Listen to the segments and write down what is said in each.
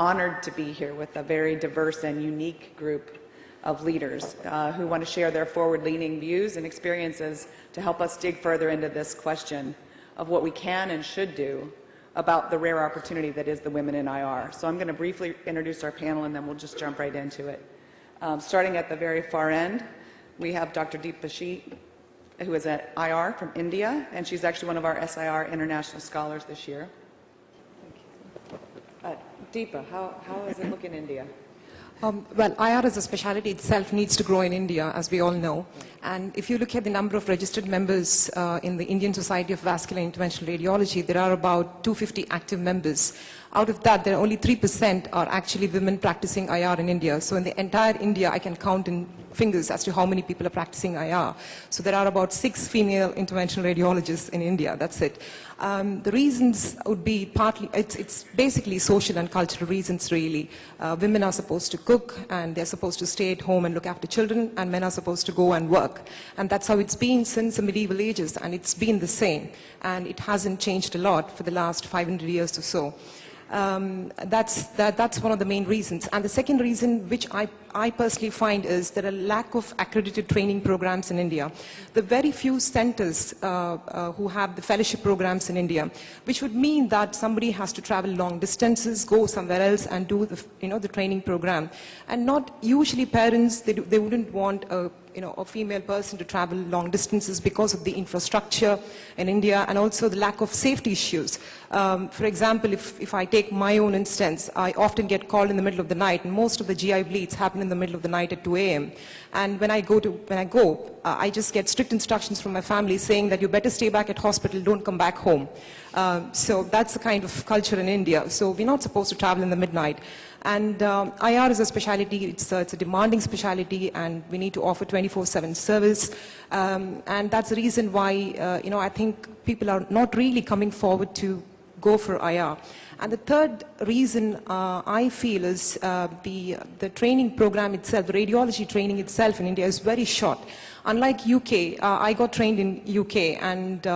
honored to be here with a very diverse and unique group of leaders who want to share their forward-leaning views and experiences to help us dig further into this question of what we can and should do about the rare opportunity that is the women in IR. So I'm going to briefly introduce our panel and then we'll just jump right into it. Starting at the very far end, we have Dr. Deepashree, who is at IR from India, and she's actually one of our SIR International Scholars this year. Deepa, how is it look in India? Well, IR as a specialty itself needs to grow in India, as we all know. And if you look at the number of registered members in the Indian Society of Vascular Interventional Radiology, there are about 250 active members. Out of that, there are only 3% are actually women practicing IR in India. So in the entire India, I can count in fingers as to how many people are practicing IR. So there are about 6 female interventional radiologists in India. That's it. The reasons would be partly, it's basically social and cultural reasons, really. Women are supposed to cook, and they're supposed to stay at home and look after children, and men are supposed to go and work. And that's how it's been since the medieval ages, and it's been the same. And it hasn't changed a lot for the last 500 years or so. That's one of the main reasons. And the second reason, which I personally find, is there are lack of accredited training programs in India. The very few centers who have the fellowship programs in India, which would mean that somebody has to travel long distances, go somewhere else and do the training program. And not usually parents, they wouldn't want a female person to travel long distances because of the infrastructure in India and also the lack of safety issues. For example, if I take my own instance, I often get called in the middle of the night, and most of the GI bleeds happen in the middle of the night at 2 a.m. And when I go, I just get strict instructions from my family saying that you better stay back at hospital, don't come back home. So that's the kind of culture in India. So we're not supposed to travel in the midnight. And IR is a specialty, it's a demanding specialty, and we need to offer 24/7 service. And that's the reason why, I think people are not really coming forward to go for IR. And the third reason I feel is the training program itself, the radiology training itself in India is very short. Unlike UK, I got trained in UK, and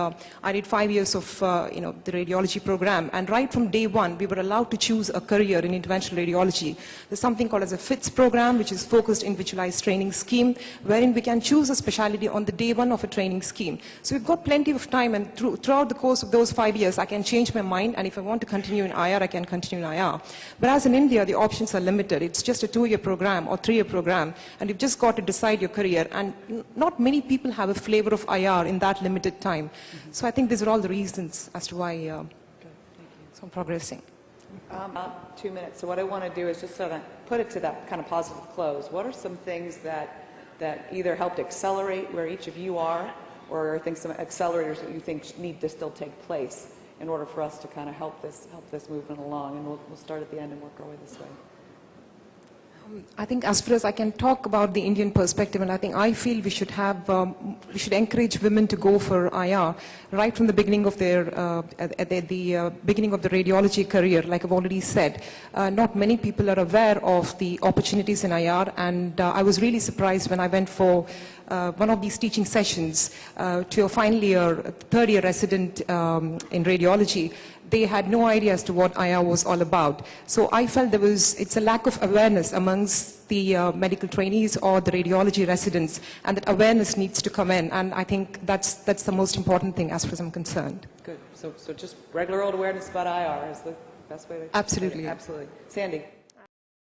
I did 5 years of the radiology program. And right from day one, we were allowed to choose a career in interventional radiology. There's something called as a FITS program, which is Focused Individualized Training Scheme, wherein we can choose a specialty on the day one of a training scheme. So we've got plenty of time, and throughout the course of those 5 years, I can change my mind, and if I want to continue in IR, I can continue in IR. Whereas in India, the options are limited. It's just a 2-year program or 3-year program, and you've just got to decide your career. And not many people have a flavor of IR in that limited time. So I think these are all the reasons as to why so I'm progressing. 2 minutes. So what I want to do is just sort of put it to that kind of positive close. What are some things that either helped accelerate where each of you are, or think some accelerators that you think need to still take place in order for us to kind of help this movement along? And we'll start at the end and work our way this way. I think as far as I can talk about the Indian perspective, and I feel we should encourage women to go for IR right from the beginning of their beginning of the radiology career. Like I've already said, not many people are aware of the opportunities in IR, and I was really surprised when I went for one of these teaching sessions to a final year, third year resident in radiology. They had no idea as to what IR was all about. So I felt it's a lack of awareness amongst the medical trainees or the radiology residents, and that awareness needs to come in. And I think that's the most important thing as far as I'm concerned. Good. So just regular old awareness about IR is the best way to... Absolutely. Absolutely. Sandy.